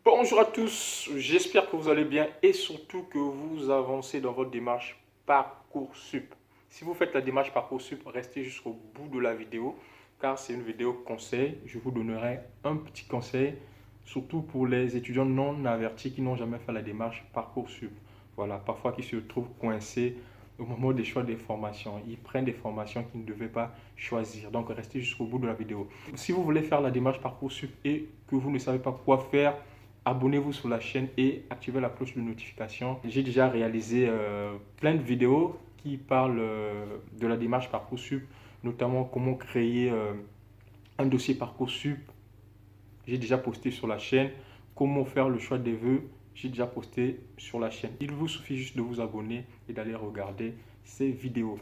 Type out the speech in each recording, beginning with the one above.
Bonjour à tous, j'espère que vous allez bien et surtout que vous avancez dans votre démarche Parcoursup. Si vous faites la démarche Parcoursup, restez jusqu'au bout de la vidéo car c'est une vidéo conseil. Je vous donnerai un petit conseil, surtout pour les étudiants non avertis qui n'ont jamais fait la démarche Parcoursup. Voilà, parfois qui se trouvent coincés au moment des choix des formations. Ils prennent des formations qu'ils ne devaient pas choisir. Donc restez jusqu'au bout de la vidéo. Si vous voulez faire la démarche Parcoursup et que vous ne savez pas quoi faire, abonnez-vous sur la chaîne et activez la cloche de notification. J'ai déjà réalisé plein de vidéos qui parlent de la démarche Parcoursup, notamment comment créer un dossier Parcoursup. J'ai déjà posté sur la chaîne. Comment faire le choix des vœux. J'ai déjà posté sur la chaîne. Il vous suffit juste de vous abonner et d'aller regarder ces vidéos.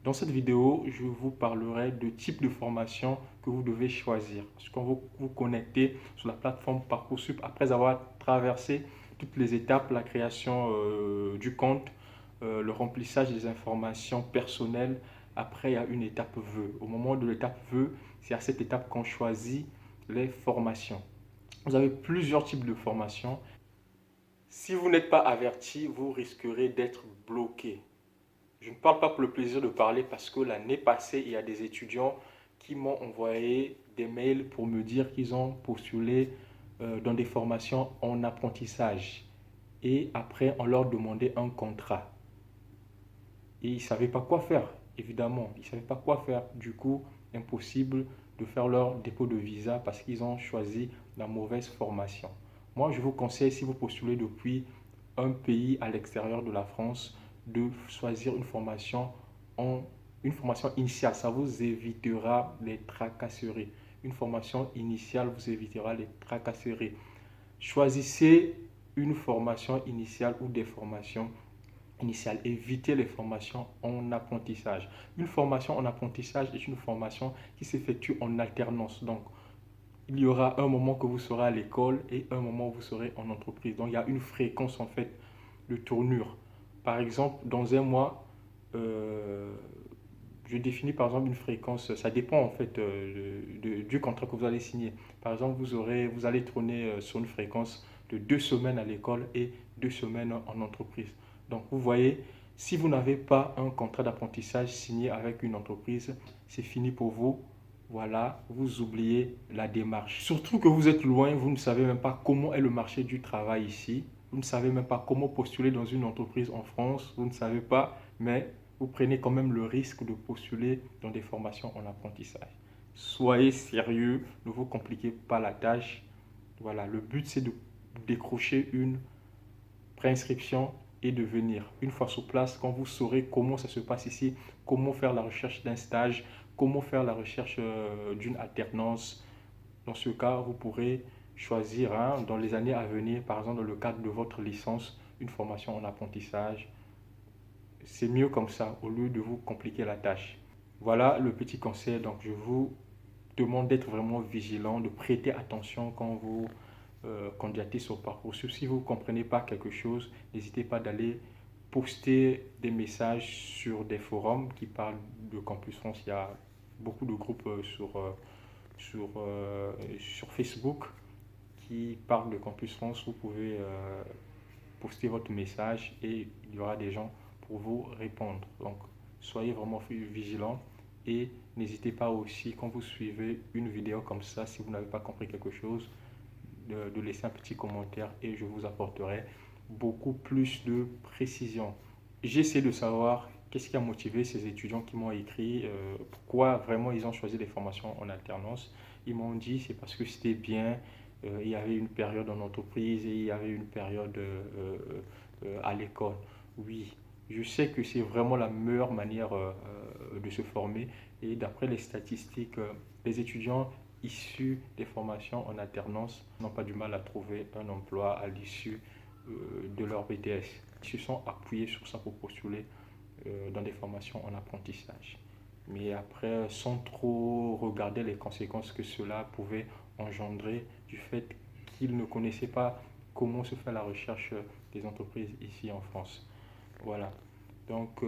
Dans cette vidéo, je vous parlerai de types de formation que vous devez choisir. Quand vous vous connectez sur la plateforme Parcoursup, après avoir traversé toutes les étapes, la création du compte, le remplissage des informations personnelles, après il y a une étape vœux. Au moment de l'étape vœux, c'est à cette étape qu'on choisit les formations. Vous avez plusieurs types de formations. Si vous n'êtes pas averti, vous risquerez d'être bloqué. Je ne parle pas pour le plaisir de parler parce que l'année passée, il y a des étudiants qui m'ont envoyé des mails pour me dire qu'ils ont postulé dans des formations en apprentissage. Et après, on leur demandait un contrat. Et ils ne savaient pas quoi faire, évidemment. Ils ne savaient pas quoi faire. Du coup, impossible de faire leur dépôt de visa parce qu'ils ont choisi la mauvaise formation. Moi, je vous conseille, si vous postulez depuis un pays à l'extérieur de la France, de choisir une formation initiale. Ça vous évitera les tracasseries. Une formation initiale vous évitera les tracasseries. Choisissez une formation initiale ou des formations initiales. Évitez les formations en apprentissage. Une formation en apprentissage est une formation qui s'effectue en alternance. Donc, il y aura un moment que vous serez à l'école et un moment où vous serez en entreprise. Donc, il y a une fréquence en fait de tournure. Par exemple, dans un mois, euh, je définis par exemple une fréquence, ça dépend en fait du contrat que vous allez signer. Par exemple, vous allez tourner sur une fréquence de 2 semaines à l'école et 2 semaines en entreprise. Donc, vous voyez, si vous n'avez pas un contrat d'apprentissage signé avec une entreprise, c'est fini pour vous. Voilà, vous oubliez la démarche. Surtout que vous êtes loin, vous ne savez même pas comment est le marché du travail ici. Vous ne savez même pas comment postuler dans une entreprise en France. Vous ne savez pas, mais vous prenez quand même le risque de postuler dans des formations en apprentissage. Soyez sérieux, ne vous compliquez pas la tâche. Voilà, le but c'est de décrocher une préinscription et de venir. Une fois sur place, quand vous saurez comment ça se passe ici, comment faire la recherche d'un stage, comment faire la recherche d'une alternance, dans ce cas, vous pourrez choisir dans les années à venir, par exemple dans le cadre de votre licence, une formation en apprentissage. C'est mieux comme ça, au lieu de vous compliquer la tâche. Voilà le petit conseil. Donc, je vous demande d'être vraiment vigilant, de prêter attention quand vous candidatez sur Parcoursup. Si vous ne comprenez pas quelque chose, n'hésitez pas d'aller poster des messages sur des forums qui parlent de Campus France. Il y a beaucoup de groupes sur Facebook qui parlent de Campus France. Vous pouvez poster votre message et il y aura des gens pour vous répondre. Donc, soyez vraiment vigilants et n'hésitez pas aussi, quand vous suivez une vidéo comme ça, si vous n'avez pas compris quelque chose, de laisser un petit commentaire et je vous apporterai beaucoup plus de précision. J'essaie de savoir qu'est-ce qui a motivé ces étudiants qui m'ont écrit, pourquoi vraiment ils ont choisi des formations en alternance. Ils m'ont dit c'est parce que c'était bien, il y avait une période en entreprise et il y avait une période à l'école. Oui, je sais que c'est vraiment la meilleure manière de se former et d'après les statistiques, les étudiants issus des formations en alternance n'ont pas du mal à trouver un emploi à l'issue de leur BTS. Ils se sont appuyés sur ça pour postuler dans des formations en apprentissage. Mais après, sans trop regarder les conséquences que cela pouvait engendrer du fait qu'ils ne connaissaient pas comment se fait la recherche des entreprises ici en France. Voilà. Donc,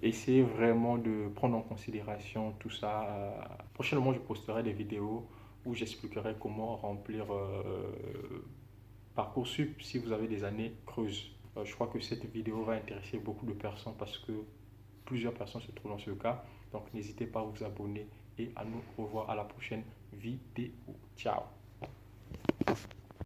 essayez vraiment de prendre en considération tout ça. Prochainement, je posterai des vidéos où j'expliquerai comment remplir Parcoursup si vous avez des années creuses. Je crois que cette vidéo va intéresser beaucoup de personnes parce que plusieurs personnes se trouvent dans ce cas. Donc, n'hésitez pas à vous abonner et à nous revoir à la prochaine vidéo. Ciao!